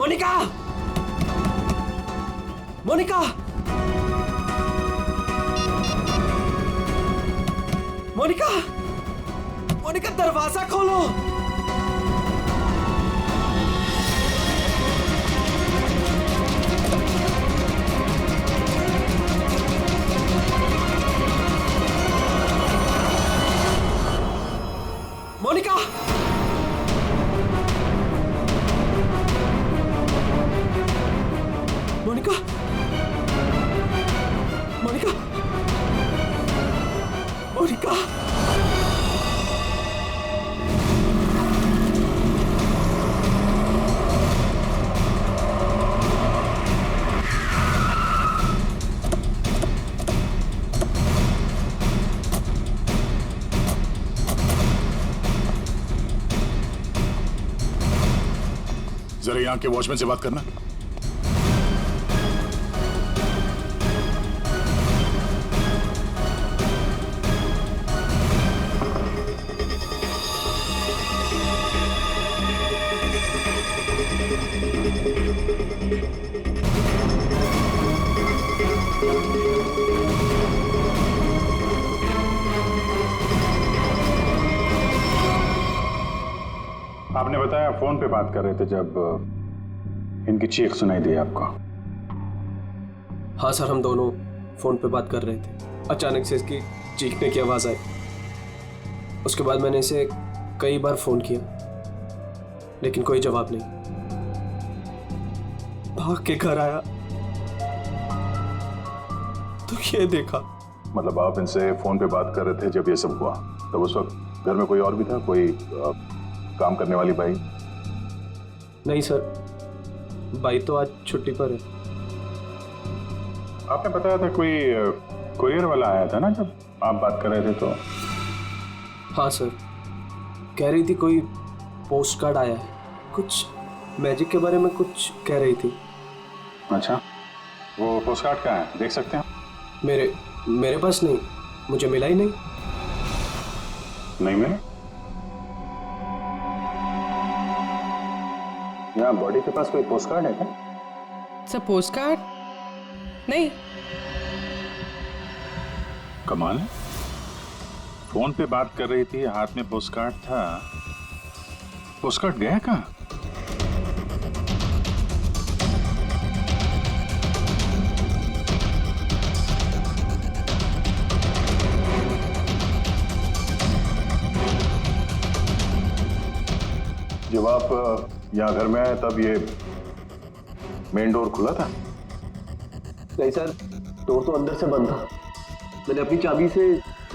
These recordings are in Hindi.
मोनिका, मोनिका, मोनिका, मोनिका दरवाजा खोलो। मोनिका, मोनिका, मोनिका, मोनिका, जरा यहाँ के वॉचमैन से बात करना। आपने बताया फोन पे बात कर रहे थे जब इनकी चीख सुनाई दी आपको। हाँ सर, हम दोनों फोन पे बात कर रहे थे। अचानक से इसकी चीखने की आवाज आई। उसके बाद मैंने इसे कई बार फोन किया, लेकिन कोई जवाब नहीं। भाग के घर आया तो ये देखा। मतलब आप इनसे फोन पे बात कर रहे थे जब ये सब हुआ, तब उस वक्त घर में कोई और भी था? कोई काम करने वाली बाई? नहीं सर, बाई तो आज छुट्टी पर है। आपने बताया था कोई कुरियर वाला आया था ना जब आप बात कर रहे थे तो? हाँ सर, कह रही थी कोई पोस्ट कार्ड आया है, कुछ मैजिक के बारे में कुछ कह रही थी। अच्छा, वो पोस्ट कार्ड कहाँ है, देख सकते हैं? मेरे पास नहीं, मुझे मिला ही नहीं। नहीं मिला? यहाँ बॉडी के पास कोई पोस्ट कार्ड है क्या? सर पोस्ट कार्ड नहीं। कमाल है, फोन पे बात कर रही थी, हाथ में पोस्ट कार्ड था। पोस्ट कार्ड गया कहाँ? जब आप यहाँ घर में आए तब ये मेन डोर खुला था? नहीं सर, डोर तो अंदर से बंद था। मैंने अपनी चाबी से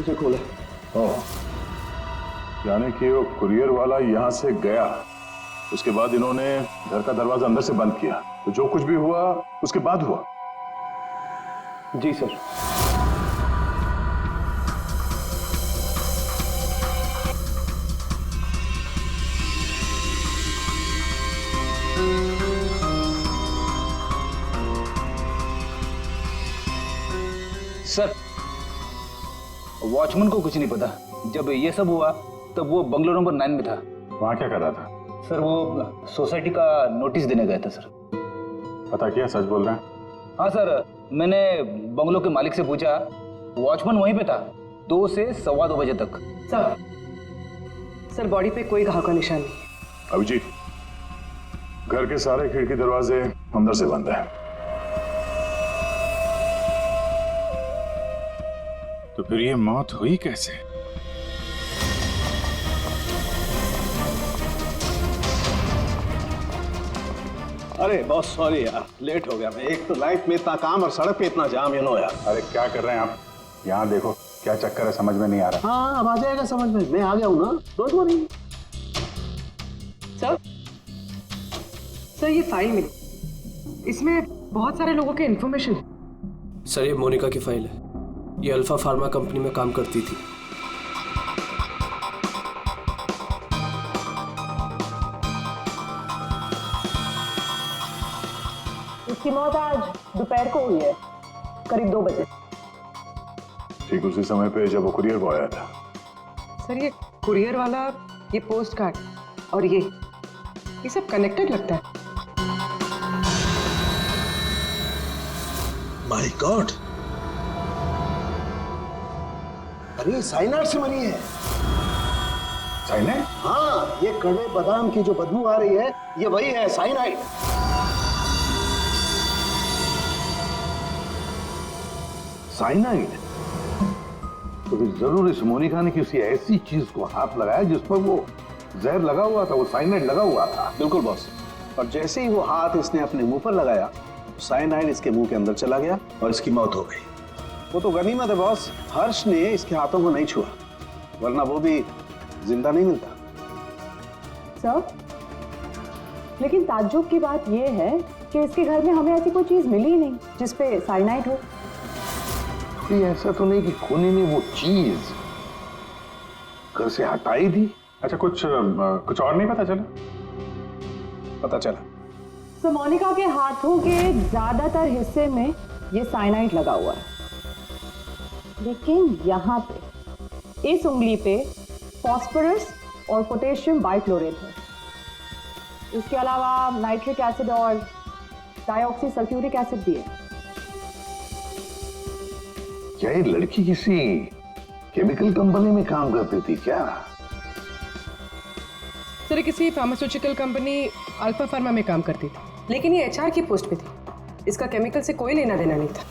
उसे खोला। ओह, यानी कि वो कुरियर वाला यहाँ से गया, उसके बाद इन्होंने घर का दरवाजा अंदर से बंद किया, तो जो कुछ भी हुआ उसके बाद हुआ? जी सर। सर, वॉचमैन को कुछ नहीं पता। जब ये सब हुआ तब वो बंगलो नंबर 9 में था। वहाँ क्या कर रहा था? सर वो सोसाइटी का नोटिस देने गया था सर। पता किया, सच बोल रहे हैं? हाँ सर, मैंने बंगलो के मालिक से पूछा, वॉचमैन वहीं पे था 2 से 2:15 बजे तक। सर बॉडी पे कोई घाव का निशान नहीं है। अभिजीत, घर के सारे खिड़की दरवाजे अंदर से बंद है, तो फिर ये मौत हुई कैसे? अरे बहुत सॉरी यार, लेट हो गया मैं। एक तो लाइफ में इतना काम और सड़क पे इतना जाम, यार। अरे क्या कर रहे हैं आप? यहाँ देखो क्या चक्कर है, समझ में नहीं आ रहा। हाँ, अब आ जाएगा समझ में, मैं आ गया हूँ ना, डोंट वरी। सर ये फाइल मिली, इसमें बहुत सारे लोगों के इन्फॉर्मेशन। सर ये मोनिका की फाइल है। ये अल्फा फार्मा कंपनी में काम करती थी। इसकी मौत आज दोपहर को हुई है, करीब 2 बजे। ठीक उसी समय पे जब वो कुरियर बॉय आया था। सर ये कुरियर वाला, ये पोस्ट कार्ड और ये सब कनेक्टेड लगता है। माय गॉड, अरे साइनाइड से मरी है। साइनाइड? हाँ, ये कड़वे बादाम की जो बदबू आ रही है, ये वही है, साइनाइड। साइनाइड? तो फिर जरूर इस मोनिका ने किसी ऐसी चीज को हाथ लगाया जिस पर वो जहर लगा हुआ था, वो साइनाइड लगा हुआ था। बिल्कुल बॉस। और जैसे ही वो हाथ इसने अपने मुंह पर लगाया, साइनाइड इसके मुंह के अंदर चला गया और इसकी मौत हो गई। वो तो गनीमत है बॉस, हर्ष ने इसके हाथों को नहीं छुआ, वरना वो भी जिंदा नहीं मिलता। सर, लेकिन ताज्जुब की बात यह है कि इसके घर में हमें ऐसी कोई चीज मिली ही नहीं जिसपे साइनाइड हो। कोई ऐसा तो नहीं कि खूनी ने वो चीज घर से हटाई थी? अच्छा, कुछ और नहीं पता चला? पता चला, तो मोनिका के हाथों के ज्यादातर हिस्से में ये साइनाइड लगा हुआ है, लेकिन यहाँ पे इस उंगली पे फास्फोरस और पोटेशियम बाइक्लोरेट है। इसके अलावा नाइट्रिक एसिड और डाइऑक्सी सल्फ्यूरिक एसिड भी है। क्या ये लड़की किसी केमिकल कंपनी में काम करती थी क्या? सर, किसी फार्मास्यूटिकल कंपनी अल्फा फार्मा में काम करती थी, लेकिन ये एचआर की पोस्ट पे थी। इसका केमिकल से कोई लेना देना नहीं था।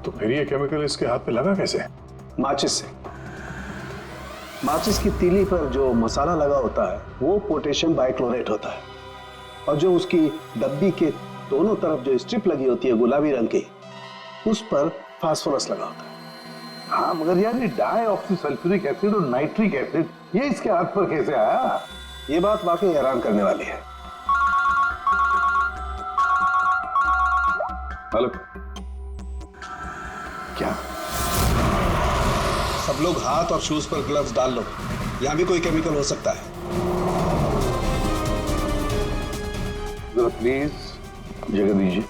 तो फिर ये केमिकल इसके हाथ पे लगा कैसे? माचिस से। माचिस की तीली पर जो मसाला लगा होता है वो पोटेशियम बाइक्लोरेट होता है, और जो उसकी डब्बी के दोनों तरफ जो स्ट्रिप लगी होती है गुलाबी रंग की, उस पर फास्फोरस लगा होता है। हाँ, मगर यार ये डाइऑक्सी सल्फ्यूरिक एसिड और नाइट्रिक एसिड ये इसके हाथ पर कैसे आया? ये बात वाकई हैरान करने वाली है। हेलो, क्या? सब लोग हाथ और शूज पर ग्लव्स डाल लो, यहां भी कोई केमिकल हो सकता है। जरा प्लीज जगह दीजिए।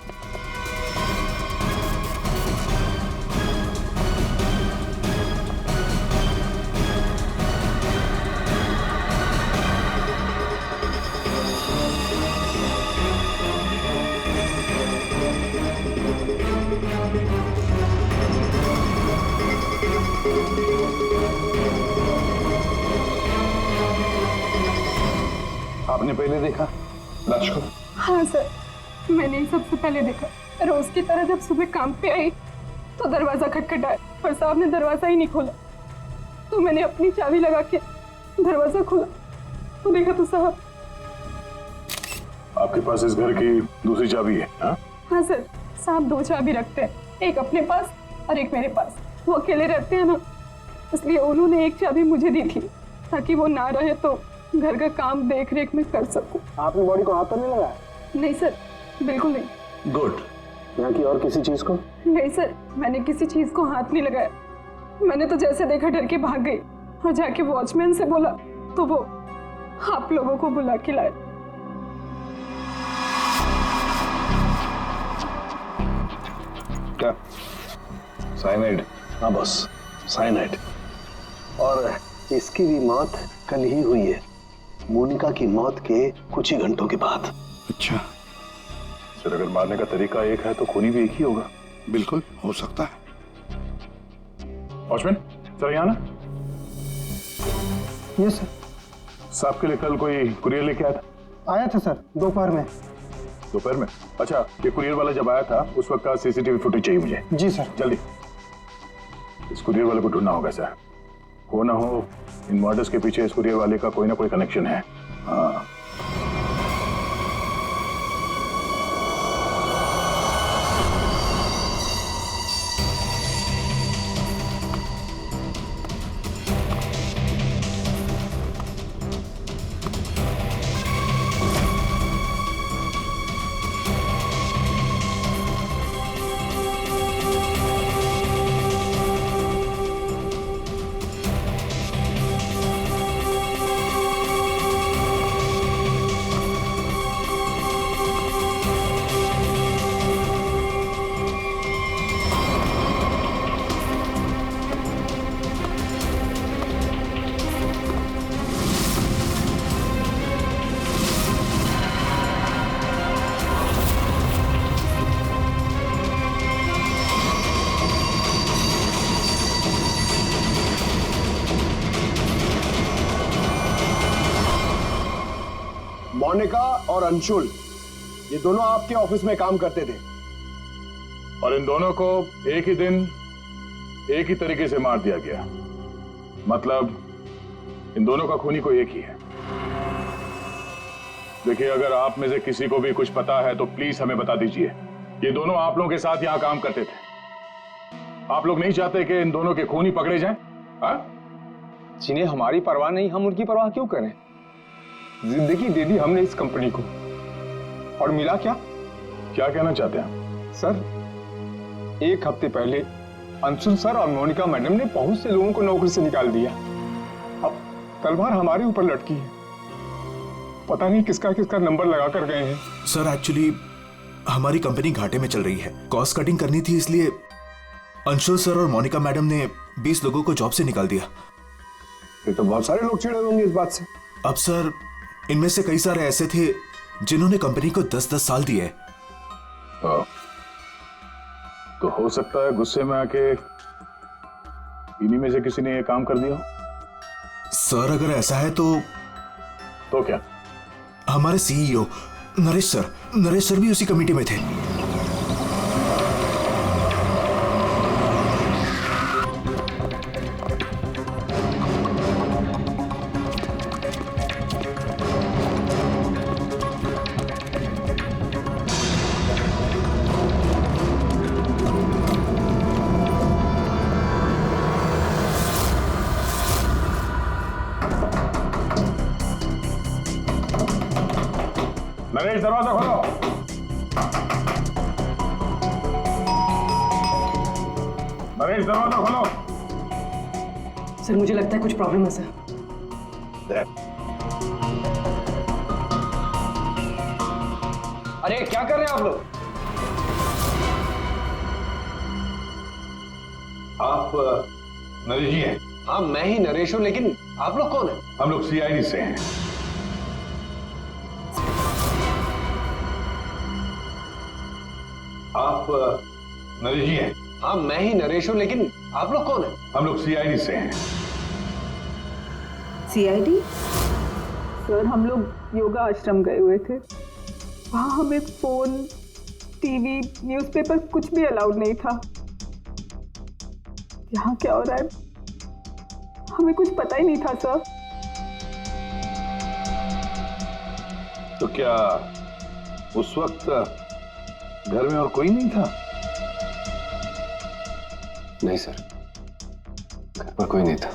आपने पहले देखा लाश को? हाँ सर, मैंने ही सबसे पहले देखा। रोज की तरह जब सुबह काम पे आई तो दरवाजा खटखटाया पर साहब ने दरवाजा ही नहीं खोला, तो मैंने अपनी चाबी लगा के दरवाजा खोला तो देखा तो साहब। आपके पास इस घर की दूसरी चाबी है? हाँ सर, साहब 2 चाबी रखते हैं, एक अपने पास और एक मेरे पास। वो अकेले रहते हैं ना, इसलिए उन्होंने एक चाबी मुझे दी थी ताकि वो ना रहे तो घर का काम देख रेख में कर सकूं। आपने बॉडी को हाथ तो नहीं लगाया? नहीं सर, बिल्कुल नहीं। गुड। यहाँ की और किसी चीज को? नहीं सर, मैंने किसी चीज को हाथ नहीं लगाया। मैंने तो जैसे देखा डर के भाग गई और जाके वॉचमैन से बोला तो वो आप लोगों को बुला के लाए। क्या? साइनाइड? हाँ बॉस, साइनाइड। और इसकी भी मौत कल ही हुई है, मोनिका की मौत के कुछ ही घंटों के बाद। अच्छा, सर अगर मारने का तरीका एक है तो खूनी भी एक ही होगा। बिल्कुल हो सकता है। वॉचमैन सर, यहाँ ना। Yes sir. साहब के लिए कल कोई कुरियर लेके आया था? आया था सर, दोपहर में। दोपहर में? अच्छा, ये कुरियर वाला जब आया था उस वक्त का सीसीटीवी फुटेज चाहिए मुझे। जी सर। जल्दी। इस कुरियर वाले को ढूंढना होगा सर। हो ना हो इन मर्डर्स के पीछे इस कुरियर वाले का कोई ना कोई कनेक्शन है। हाँ। और अंशुल, ये दोनों आपके ऑफिस में काम करते थे और इन दोनों को एक ही दिन एक ही तरीके से मार दिया गया। मतलब इन दोनों का खूनी कोई एक ही है। देखिए, अगर आप में से किसी को भी कुछ पता है तो प्लीज हमें बता दीजिए। ये दोनों आप लोगों के साथ यहां काम करते थे। आप लोग नहीं चाहते कि इन दोनों के खूनी पकड़े जाएं? जिन्हें हमारी परवाह नहीं, हम उनकी परवाह क्यों करें? जिंदगी दे दी हमने इस कंपनी को, और मिला क्या? क्या कहना चाहते हैं सर, एक हफ्ते पहले अंशुल सर और मोनिका मैडम ने बहुत से लोगों को नौकरी से निकाल दिया। अब तलवार हमारे ऊपर लटकी है। पता नहीं किसका किसका नंबर लगा कर गए हैं। सर, एक्चुअली हमारी कंपनी घाटे में चल रही है, कॉस्ट कटिंग करनी थी, इसलिए अंशुल सर और मोनिका मैडम ने 20 लोगों को जॉब से निकाल दिया। ये तो बहुत सारे लोग चिढ़े होंगे इस बात से। अब सर, इनमें से कई सारे ऐसे थे जिन्होंने कंपनी को 10-10 साल दिए। तो हो सकता है गुस्से में आके इन्हीं में से किसी ने ये काम कर दिया हो। सर, अगर ऐसा है तो क्या? हमारे सीईओ नरेश सर भी उसी कमेटी में थे। नरेश, दरवाजा खोलो। नरेश, दरवाजा खोलो। सर, मुझे लगता है कुछ प्रॉब्लम है सर। अरे क्या कर रहे हैं आप लोग? आप नरेश जी हैं? हाँ, मैं ही नरेश हूं, लेकिन आप लोग कौन हैं? हम लोग सीआईडी से हैं। आप नरेश जी हैं? हाँ, मैं ही नरेश हूं, लेकिन आप लोग कौन हैं? हम लोग सीआईडी से हैं। सीआईडी? सर, हम लोग योगा आश्रम गए हुए थे। वहाँ हमें फोन, टीवी, न्यूज़पेपर कुछ भी अलाउड नहीं था। यहाँ क्या हो रहा है हमें कुछ पता ही नहीं था सर। तो क्या उस वक्त घर में और कोई नहीं था? नहीं सर, घर पर कोई नहीं था।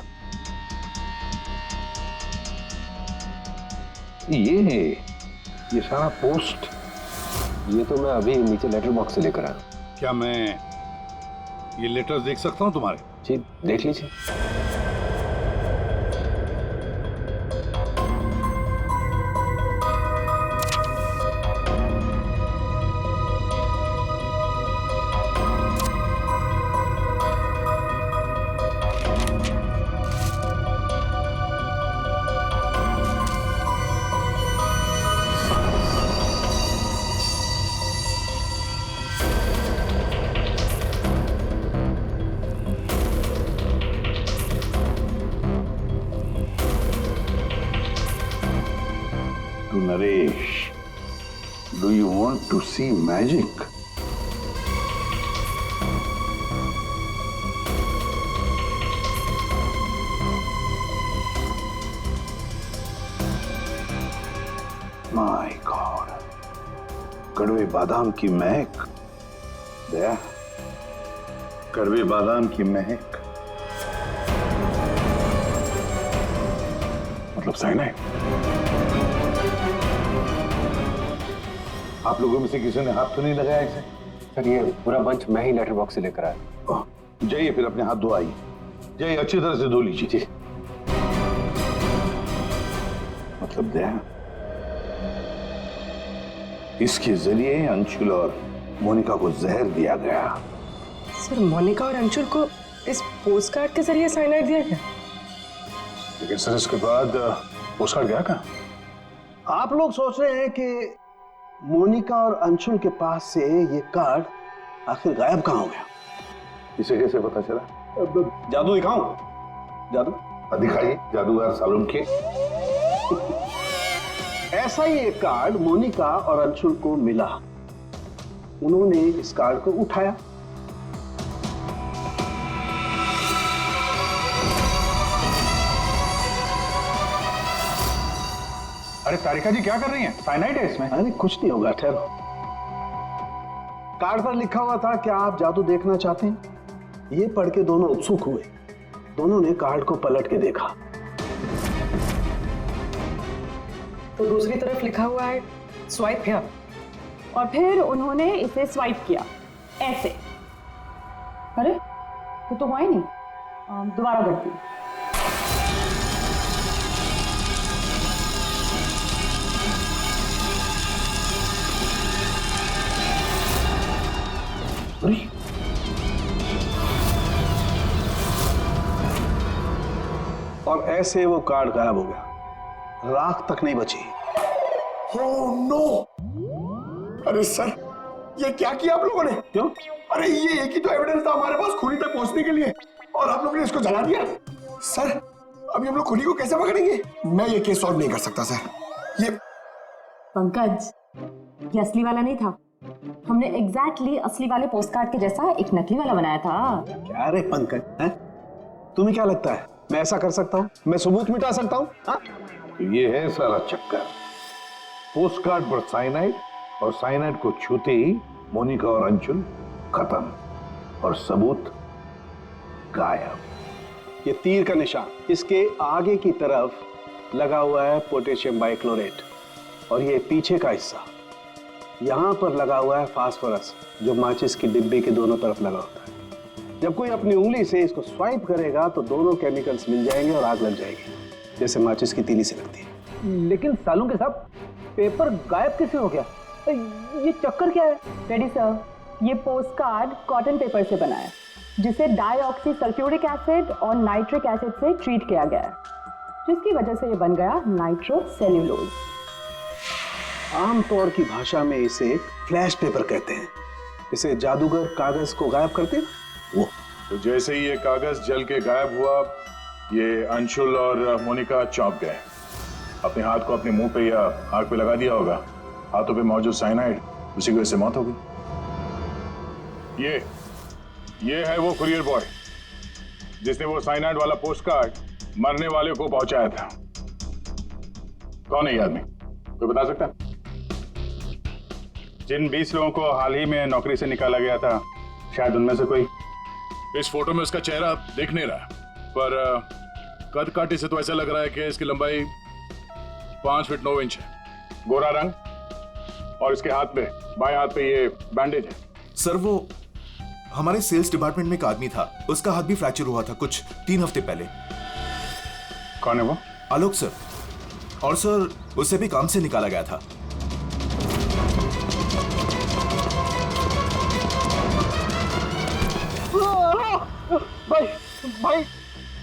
ये सारा पोस्ट, ये तो मैं अभी नीचे लेटर बॉक्स से लेकर आया। क्या मैं ये लेटर्स देख सकता हूं तुम्हारे? जी, देख लीजिए। To Naresh, do you want to see magic? My God, कड़वे बादाम की महक। दया, कड़वे बादाम की महक मतलब साइनाइड। आप लोगों में से किसी ने हाथ तो नहीं लगाया इसे? सर, ये पूरा बंच मैं ही लेटर बॉक्स से लेकर आया। जाइए, फिर अपने हाथ धोआइए। जाइए, अच्छी तरह से धो लीजिए। मतलब दया, इसके जरिए अंशुल और मोनिका को जहर दिया गया। सर, मोनिका और अंशुल को इस पोस्ट कार्ड के जरिए साइनाइड दिया गया? लेकिन सर, इसके बाद पोस्ट कार्ड गया कहाँ? आप लोग सोच रहे हैं कि मोनिका और अंशुल के पास से ये कार्ड आखिर गायब कहाँ हो गया? इसे कैसे पता चला? जादू दिखाऊं? जादू? दिखाइए, जादूगर सालून के। ऐसा ही एक कार्ड मोनिका और अंशुल को मिला। उन्होंने इस कार्ड को उठाया। अरे तारिका जी क्या कर रही हैं? साइनाइड है इसमें। अरे कुछ नहीं होगा, ठहरो। कार्ड पर लिखा हुआ था, क्या आप जादू देखना चाहते हैं? ये पढ़ के दोनों उत्सुक हुए। दोनों ने कार्ड को पलट के देखा। तो दूसरी तरफ लिखा हुआ है स्वाइप हियर, और फिर उन्होंने इसे स्वाइप किया ऐसे। अरे तो हुआ ही नहीं। दोबारा करती हूँ। और ऐसे वो कार्ड गायब हो गया, राख तक नहीं बची। Oh no! अरे सर, ये क्या किया आप लोगों ने? क्यों? अरे ये एक ही तो एविडेंस था हमारे पास खूनी तक पहुंचने के लिए, और आप लोगों ने इसको जला दिया। सर, अभी हम लोग खूनी को कैसे पकड़ेंगे? मैं ये केस सॉल्व नहीं कर सकता सर। ये पंकज, ये असली वाला नहीं था। हमने एग्जैक्टली असली वाले पोस्टकार्ड के जैसा एक नकली वाला बनाया था। क्या रे पंकज, हैं? तुम्हें क्या लगता है मैं ऐसा कर सकता हूँ? मैं सबूत मिटा सकता हूँ? तो ये है सारा चक्कर। पोस्टकार्ड पर साइनाइड, और साइनाइड को छूते ही मोनिका और अंशुल खत्म, और सबूत गायब। ये तीर का निशान, इसके आगे की तरफ लगा हुआ है पोटेशियम बाइक्लोरेट, और ये पीछे का हिस्सा यहां पर लगा हुआ है फास्फोरस, जो माचिस की डिब्बे के दोनों तरफ लगा होता है। जब कोई अपनी उंगली से इसको स्वाइप करेगा तो दोनों केमिकल्स मिल जाएंगे और आग लग जाएगी, जैसे माचिस की तीली से लगती है। लेकिन सालों के साथ पेपर गायब कैसे हो गया? ये चक्कर क्या है? रेडी सर, ये पोस्टकार्ड कॉटन पेपर से बना है, जिसे डाईऑक्सी सल्फ्यूरिक एसिड और नाइट्रिक एसिड से ट्रीट किया गया है, जिसकी वजह से ये बन गया नाइट्रोसेल्यूलोज। आमतौर की भाषा में इसे फ्लैश पेपर कहते हैं। इसे जादूगर कागज को गायब करते हैं वो। तो जैसे ही ये कागज जल के गायब हुआ, ये अंशुल और मोनिका चौंक गए। अपने हाथ को अपने मुंह पे या आंख पे लगा दिया होगा। हाथों पे मौजूद साइनाइड, उसी की वजह से मौत हो गई। ये है वो कुरियर बॉय जिसने वो साइनाइड वाला पोस्टकार्ड मरने वाले को पहुंचाया था। कौन है ये आदमी? कोई बता सकता है? जिन 20 लोगों को हाल ही में नौकरी से निकाला गया था, शायद उनमें से कोई। इस फोटो में उसका चेहरा दिख नहीं रहा, पर कद काठी से तो ऐसा लग रहा है कि इसकी लंबाई 5 फीट 9 इंच है। गोरा रंग, और इसके हाथ पे, बाएं हाथ पे ये बैंडेज है। सर, वो हमारे सेल्स डिपार्टमेंट में एक आदमी था, उसका हाथ भी फ्रैक्चर हुआ था कुछ 3 हफ्ते पहले। कौन है वो? आलोक सर। और सर, उसे भी काम से निकाला गया था।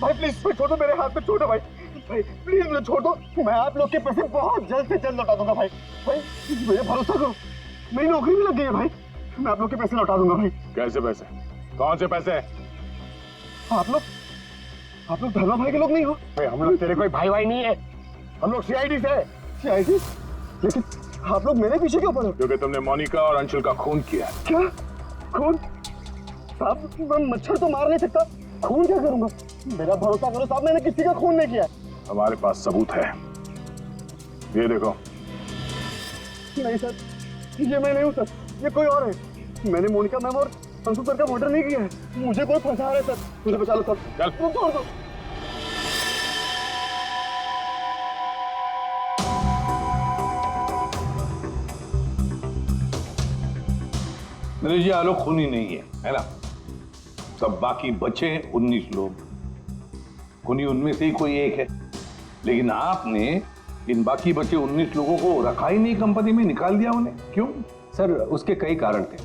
भाई प्लीज छोड़ दो, मेरे हाथ में छोड़ दो भाई प्लीज मुझे छोड़ दो। मैं आप लोग के पैसे बहुत जल्द से जल्द लौटा दूंगा भाई मुझे भरोसा करो, मेरी नौकरी भी लग गई है भाई, मैं आप लोग के पैसे लौटा दूंगा भाई। कैसे पैसे? कौन से पैसे? आप लोग धर्मा भाई के लोग नहीं हो भाई? हम लोग तेरे कोई भाई नहीं है, हम लोग सीआईडी से। सीआईडी? लेकिन आप लोग मेरे पीछे क्यों पड़े? क्योंकि तुमने मोनिका और अंशुल का खून किया। क्या खून? साहब, मैं मच्छर तो मार नहीं सकता, खून क्या करूंगा? मेरा भरोसा करो साहब, मैंने किसी का खून नहीं किया। हमारे पास सबूत है, ये देखो। नहीं सर, ये मैं नहीं हूँ सर, ये कोई और है। मैंने मोनिका मैम और अंशुल सर का मर्डर नहीं किया है, मुझे कोई फंसा रहा है सर, मुझे बचा लो सर। चल छोड़ दो। मेरे जी आलोक खूनी नहीं है ना? सब बाकी बचे 19 लोग, खूनी उनमें से ही कोई एक है। लेकिन आपने इन बाकी बचे 19 लोगों को रखा ही नहीं कंपनी में, निकाल दिया उन्हें, क्यों? सर, उसके कई कारण थे।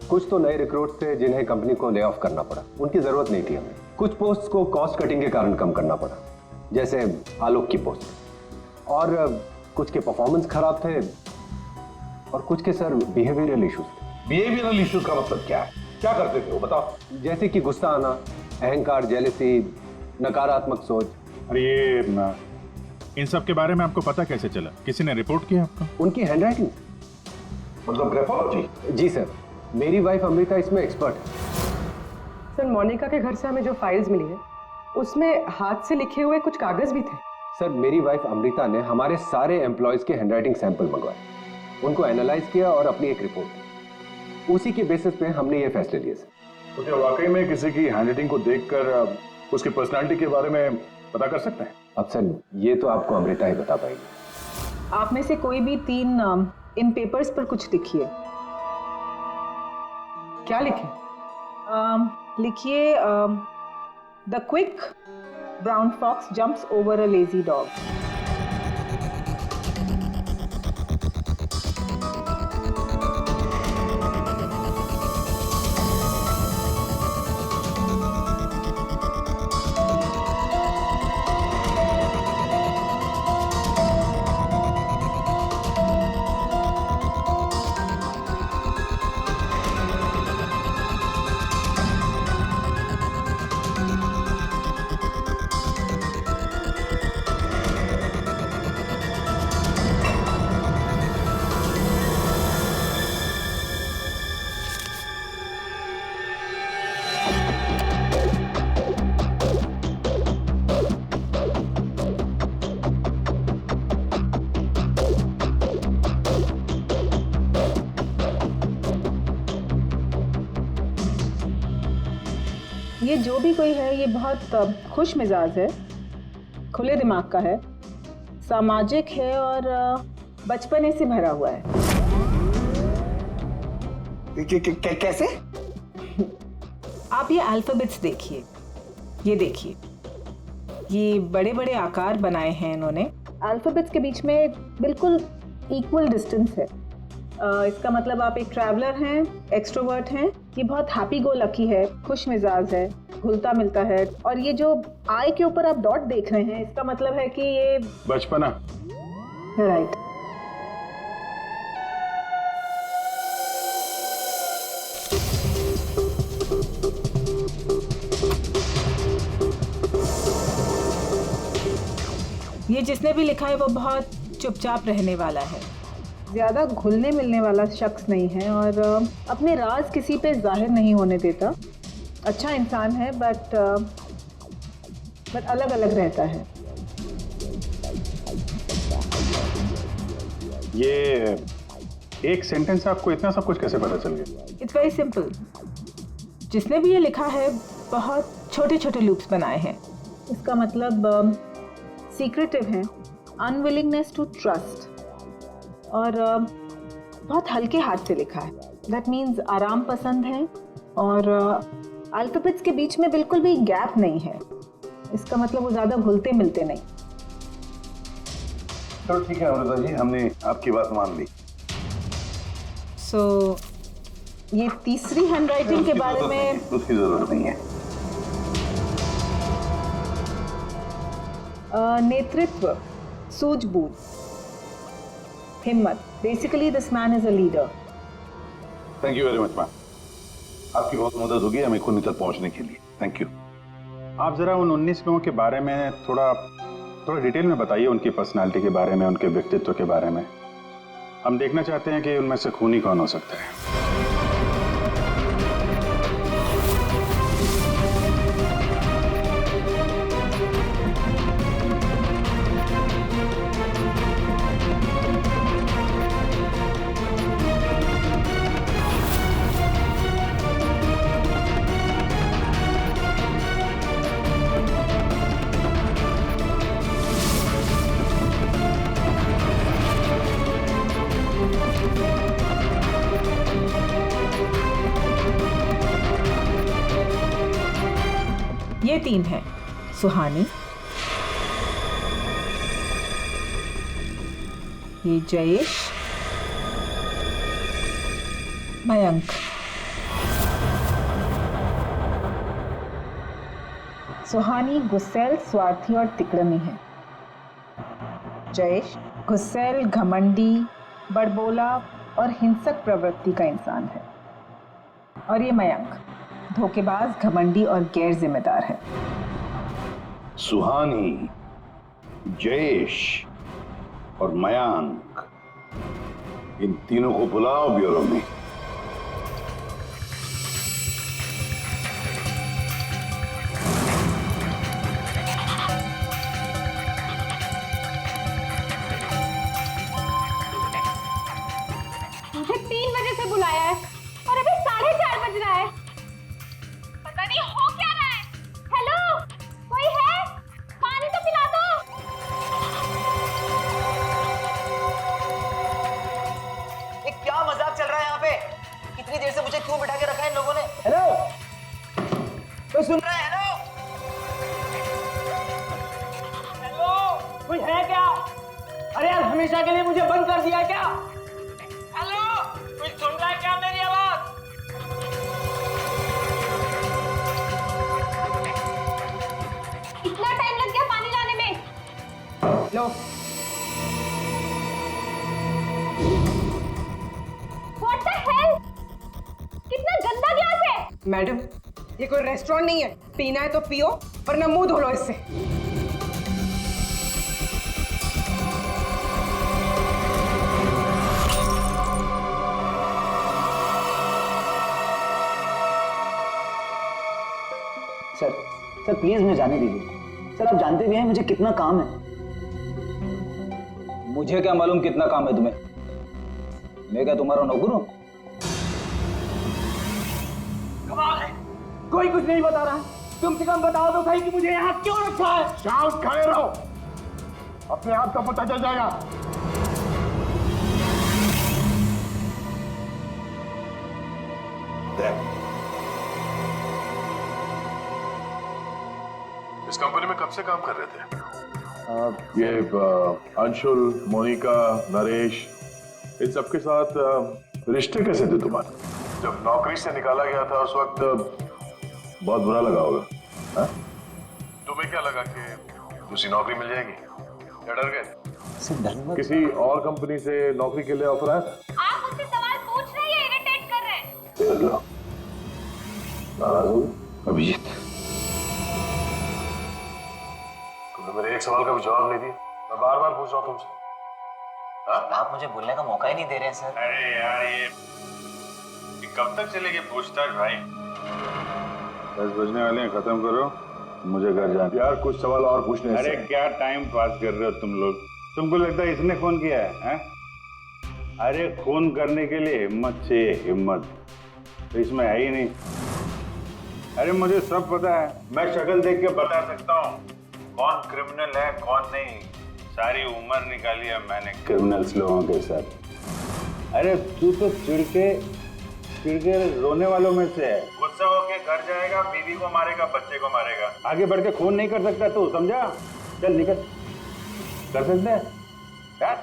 कुछ तो नए रिक्रूट थे जिन्हें कंपनी को ले ऑफ करना पड़ा, उनकी जरूरत नहीं थी हमें। कुछ पोस्ट को कॉस्ट कटिंग के कारण कम करना पड़ा, जैसे आलोक की पोस्ट। और कुछ के परफॉर्मेंस खराब थे, और कुछ के सर बिहेवियरल इश्यूज थे। बिहेवियरल इश्यूज का मतलब क्या है? क्या करते थे वो बताओ? जैसे कि गुस्सा आना, अहंकार, जेलसी, नकारात्मक सोच। अरे इन सब के बारे में आपको पता कैसे चला? किसी ने रिपोर्ट किया आपको? उनकी हैंडराइटिंग। मतलब ग्राफोलॉजी? जी सर, मेरी वाइफ अमृता इसमें एक्सपर्ट है। सर, मोनिका के घर से हमें जो फाइल्स मिली है उसमें हाथ से लिखे हुए कुछ कागज भी थे। सर, मेरी वाइफ अमृता ने हमारे सारे एम्प्लॉयज के हैंडराइटिंग सैंपल मंगवाए, उनको एनालाइज किया और अपनी एक रिपोर्ट दी। उसी के बेसिस पे हमने ये फैसले लिए सर। तो क्या वाकई में किसी की हैंडराइटिंग को देखकर उसकी पर्सनालिटी के बारे में पता कर सकते हैं? अब सर, ये तो आपको अमृता ही बता पाएगी। आप में से कोई भी 3 नाम इन पेपर्स पर कुछ लिखिए। क्या लिखे? लिखिए the quick brown fox jumps over a lazy dog. ये जो भी कोई है ये बहुत खुश मिजाज है, खुले दिमाग का है, सामाजिक है और बचपने से भरा हुआ है। कैसे? आप ये अल्फाबेट्स देखिए, ये देखिए, ये बड़े बड़े आकार बनाए हैं इन्होंने। अल्फाबेट्स के बीच में बिल्कुल इक्वल डिस्टेंस है। इसका मतलब आप एक ट्रैवलर हैं, एक्सट्रोवर्ट हैं। ये बहुत हैप्पी गो लकी है, खुश मिजाज है, घुलता मिलता है। और ये जो आई के ऊपर आप डॉट देख रहे हैं, इसका मतलब है कि ये बचपना। राइट। ये जिसने भी लिखा है वो बहुत चुपचाप रहने वाला है, ज़्यादा घुलने मिलने वाला शख्स नहीं है और अपने राज किसी पे जाहिर नहीं होने देता। अच्छा इंसान है बट अलग अलग रहता है। ये एक सेंटेंस से आपको इतना सब कुछ कैसे पता चल गया? It's very simple. जिसने भी ये लिखा है बहुत छोटे छोटे लूप्स बनाए हैं। इसका मतलब सीक्रेटिव है, अनविलिंगनेस टू ट्रस्ट, और बहुत हल्के हाथ से लिखा है। दैट मीन्स आराम पसंद है और अल्फाबेट्स के बीच में बिल्कुल भी गैप नहीं है। इसका मतलब वो ज़्यादा घुलते मिलते नहीं। चलो ठीक है अमृता जी, हमने आपकी बात मान ली। सो ये तीसरी हैंडराइटिंग के बारे में उसकी जरूरत नहीं है। नेतृत्व, सूझबूझ, हिम्मत। Basically this man is a leader. Thank you very much ma'am, आपकी बहुत मदद होगी हमें खूनी तक पहुंचने के लिए। Thank you. आप जरा उन 19 लोगों के बारे में थोड़ा डिटेल में बताइए, उनकी पर्सनालिटी के बारे में, उनके व्यक्तित्व के बारे में। हम देखना चाहते हैं कि उनमें से खूनी कौन हो सकता है। ये 3 है, सुहानी, ये जयेश, मयंक। सुहानी गुस्सैल, स्वार्थी और तिकड़मी है। जयेश गुस्सैल, घमंडी, बड़बोला और हिंसक प्रवृत्ति का इंसान है। और ये मयंक धोखेबाज, घमंडी और गैर जिम्मेदार है। सुहानी जयेश और मयांक, इन तीनों को बुलाओ ब्यूरो में। मुझे 3 बजे से बुलाया है और अभी 4:30 बज रहा है। पता नहीं हो क्या रहा है। हेलो, कोई है? पानी तो पिला दो। ये क्या मजाक चल रहा है यहाँ पे? इतनी देर से मुझे क्यों बिठा के रखा है इन लोगों ने? हेलो, कोई सुन रहा है? हेलो, हेलो, कोई है क्या? अरे यार, हमेशा के लिए मुझे बंद कर दिया क्या? हेलो, कोई सुन रहा है क्या मेरी आवाज? इतना टाइम लग गया पानी लाने में। लो, What the hell? कितना गंदा ग्लास है। मैडम, ये कोई रेस्टोरेंट नहीं है। पीना है तो पियो, वरना मुंह धो लो इससे। सर प्लीज मुझे जाने दीजिए। सर, आप जानते भी हैं मुझे कितना काम है। मुझे क्या मालूम कितना काम है तुम्हें? मैं क्या तुम्हारा नौकर हूं? कमाल है, कोई कुछ नहीं बता रहा। कम से कम बताओ तो सही कि मुझे यहाँ क्यों रखा है। शांत खड़े रहो, अपने आप का पता चल जाएगा। इस कंपनी में कब से काम कर रहे थे? ये अंशुल, मोनिका, नरेश, इन सबके साथ रिश्ते कैसे थे तुम्हारे? जब नौकरी से निकाला गया था उस वक्त बहुत बुरा लगा होगा, हाँ? तुम्हें क्या लगा कि दूसरी नौकरी मिल जाएगी या डर गए? किसी और कंपनी से नौकरी के लिए ऑफर आया था? आप मुझसे सवाल पूछ रहे हैं, इरिटेट कर रहे हैं। नाराज हो अभिजीत? तुमने मेरे एक सवाल का भी जवाब नहीं दिया। मैं बार बार पूछ रहा हूँ तुमसे। आप मुझे बोलने का मौका ही नहीं दे रहे हैं सर। अरे यार, ये कब तक चलेगी पूछताछ भाई? 10 बजने वाले हैं, खत्म करो, मुझे घर जाना। यार कुछ सवाल और पूछने। अरे क्या टाइम पास कर रहे हो तुम लोग? तुमको लगता है इसने फोन किया है? अरे खून करने के लिए हिम्मत चाहिए, हिम्मत तो इसमें है ही नहीं। अरे मुझे सब पता है, मैं शक्ल देख के बता सकता हूँ कौन क्रिमिनल है कौन नहीं। सारी उम्र निकाली है मैंने क्रिमिनल्स लोगों के साथ। अरे तू तो चिढ़ के रोने वालों में से है। गुस्सा होके घर जाएगा, बीवी को मारेगा, बच्चे को मारेगा, आगे बढ़ के खून नहीं कर सकता तू, समझा? चल निकल, कर सकता है?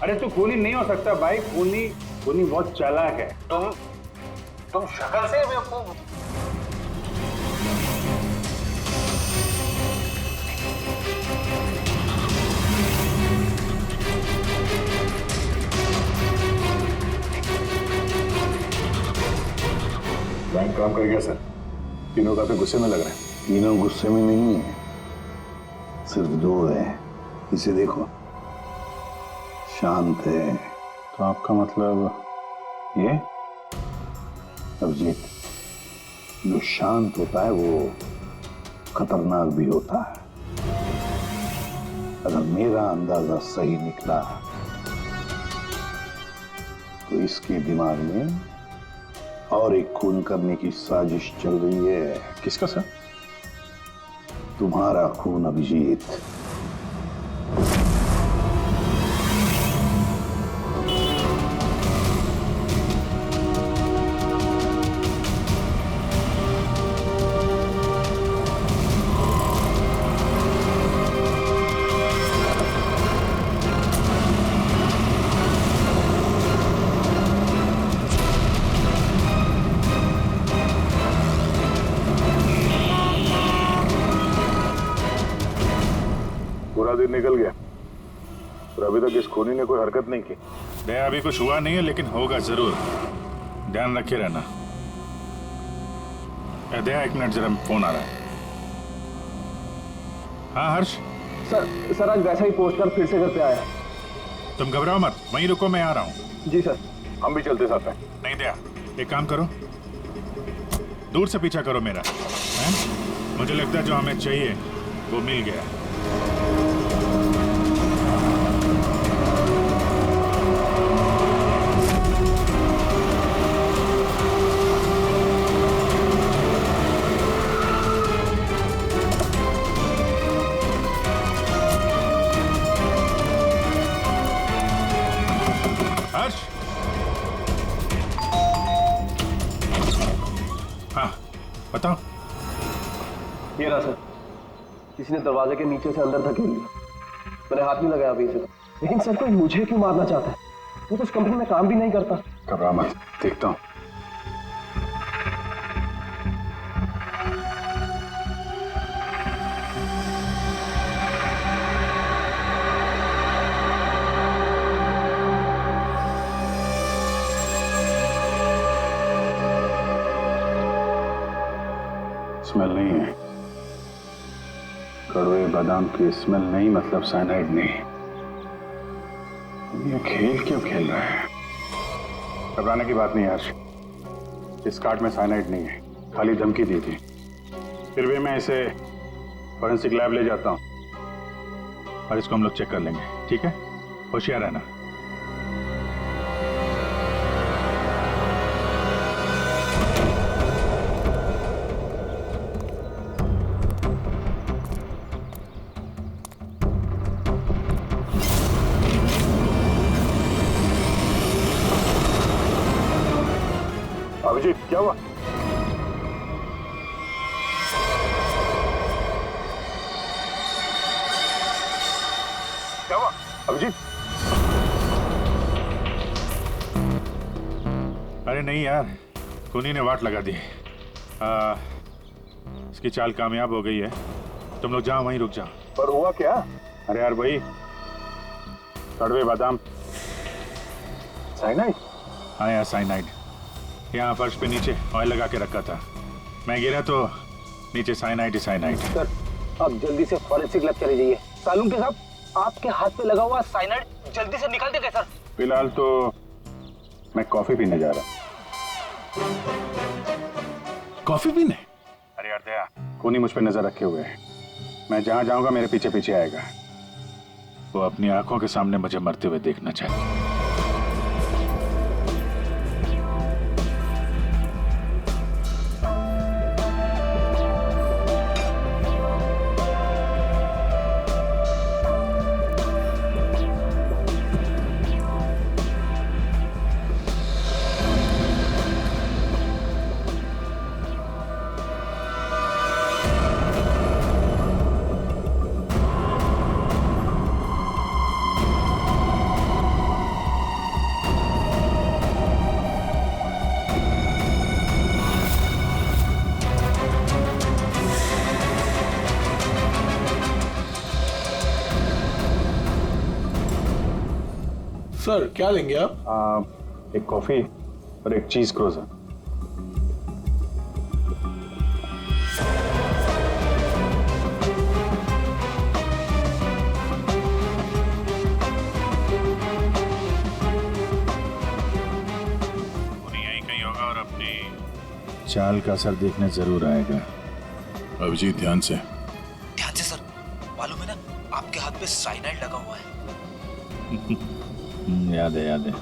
अरे तू खूनी नहीं हो सकता भाई, खूनी बहुत चालाक है। तुम शक्ल से बेवकूफ। बैंक काम कर गया सर। तीनों काफी गुस्से में लग रहे हैं। तीनों गुस्से में नहीं है, सिर्फ 2 है। इसे देखो, शांत है। तो आपका मतलब ये अभिजीत, जो शांत होता है वो खतरनाक भी होता है। अगर मेरा अंदाजा सही निकला तो इसके दिमाग में और एक खून करने की साजिश चल रही है। किसका सर? तुम्हारा खून अभिजीत। पूरा दिन निकल गया और अभी तक इस खूनी ने कोई हरकत नहीं की। दया अभी कुछ हुआ नहीं है, लेकिन होगा जरूर, ध्यान रखे रहना। दया 1 मिनट, जरा फोन आ रहा है। हाँ हर्ष, सर आज वैसा ही पोस्टर फिर से घर पे आया। तुम घबराओ मत, वहीं रुको, मैं आ रहा हूँ। जी सर। हम भी चलते साथ हैं। नहीं दया, एक काम करो, दूर से पीछा करो मेरा, हैं? मुझे लगता है जो हमें चाहिए वो मिल गया। हर्ष, हाँ बताओ। ये रहा सर, किसी ने दरवाजे के नीचे से अंदर धकेल लिया। मैंने हाथ नहीं लगाया अभी से, लेकिन सर कोई मुझे क्यों मारना चाहता है? मैं तो उस कंपनी में काम भी नहीं करता। घबरा मत, देखता हूँ। स्मेल नहीं है, कड़वे बादाम की स्मेल नहीं, मतलब साइनाइड नहीं। ये खेल क्यों खेल रहा है? घबराने की बात नहीं है हर्ष, इस कार्ड में साइनाइड नहीं है, खाली धमकी दी थी। फिर भी मैं इसे फॉरेंसिक लैब ले जाता हूँ और इसको हम लोग चेक कर लेंगे, ठीक है? होशियार रहना। अभिजीत, क्या हुआ? क्या हुआ अभिजीत? अरे नहीं यार, खूनी ने वाट लगा दी। इसकी चाल कामयाब हो गई है। तुम लोग जाओ, वहीं रुक जाओ। पर हुआ क्या? अरे यार वही कड़वे बादाम। साइनाइड? हाँ यार साइनाइड। यहाँ फर्श पे नीचे ऑयल लगा के रखा था, मैं गिरा तो नीचे साइनाइड ही साइनाइड। सर आप जल्दी से फॉरेंसिक लैब चले जाइए। सालूम के साहब, आपके हाथ पे लगा हुआ साइनाइड जल्दी से निकाल देंगे सर। फिलहाल तो मैं कॉफी पीने जा रहा। कॉफी पीने? अरे यार दया, खूनी मुझ पे नजर रखे हुए है। मैं जहां जाऊंगा मेरे पीछे पीछे आएगा। वो अपनी आंखों के सामने मुझे मरते हुए देखना चाहता। सर क्या लेंगे आप? एक कॉफी और एक चीज क्रोजर। यहीं कहीं होगा और अपनी चाल का असर देखने जरूर आएगा। अभिजीत ध्यान से। ध्यान से सर, मालूम है ना आपके हाथ पे साइनाइड लगा हुआ है। याद है याद है।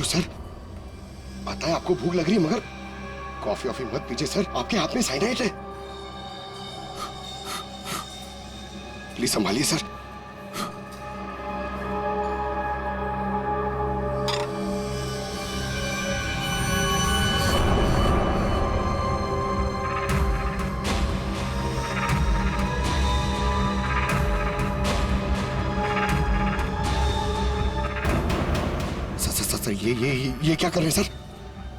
सर, पता है आपको भूख लग रही है, मगर कॉफी ऑफी मत पीजिए सर, आपके हाथ में साइनाइड है। Please संभालिए sir. सर ये क्या कर रहे हैं सर?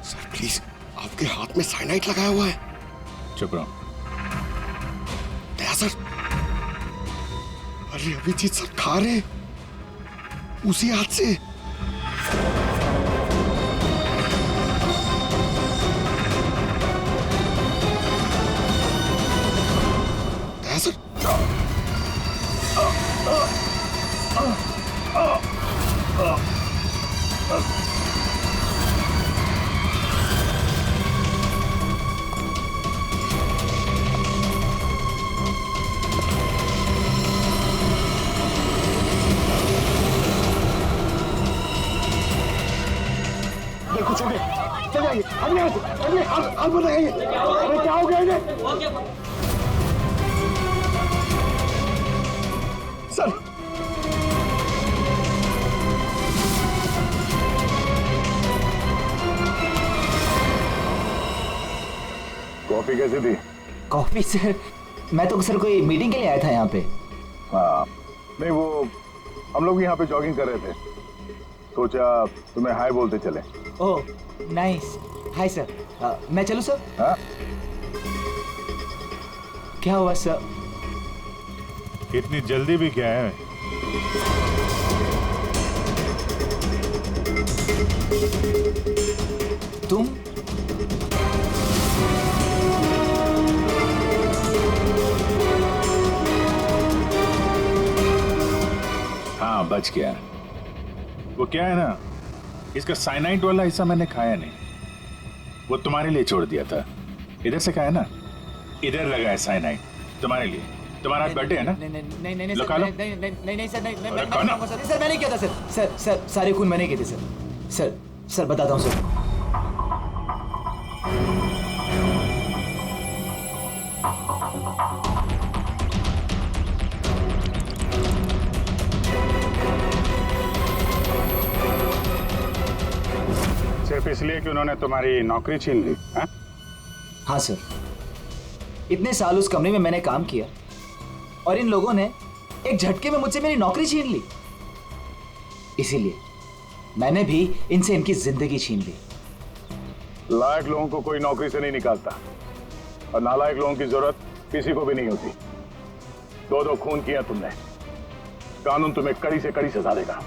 सर प्लीज, आपके हाथ में साइनाइड लगाया हुआ है। चुप रहो। दया सर, अरे अभिजीत सर खा रहे उसी हाथ से। दया सर, कुछ हो गया, चल जाइए, आप बताइए, अरे क्या हो गया इन्हें? सर, कॉफी कैसी थी? कॉफी सर, मैं तो सर कोई मीटिंग के लिए आया था यहाँ पे। हाँ, नहीं वो हम लोग यहाँ पे जॉगिंग कर रहे थे, सोचा तुम्हें हाय बोलते चले। Oh nice, hi sir. मैं चलूँ सर? हाँ? क्या हुआ सर? इतनी जल्दी भी क्या है? तुम? हाँ बच गया। वो क्या है ना, इसका साइनाइड वाला हिस्सा मैंने खाया नहीं, वो तुम्हारे लिए छोड़ दिया था। इधर से खाया ना, इधर लगा है साइनाइड तुम्हारे लिए। तुम्हारा हाथ बर्थडे है ना? नहीं लगा लो। नहीं सर, नहीं अरे खाना। सर मैंने किया था सर, सारे खून मैंने किए थे सर बताता हूँ सर। सिर्फ इसलिए कि उन्होंने तुम्हारी नौकरी छीन ली? हाँ सर, इतने साल उस कंपनी में मैंने काम किया और इन लोगों ने एक झटके में मुझसे मेरी नौकरी छीन ली। इसीलिए मैंने भी इनसे इनकी जिंदगी छीन ली। लायक लोगों को कोई नौकरी से नहीं निकालता और नालायक लोगों की जरूरत किसी को भी नहीं होती। दो खून किया तुमने, कानून तुम्हें कड़ी से कड़ी सजा देगा।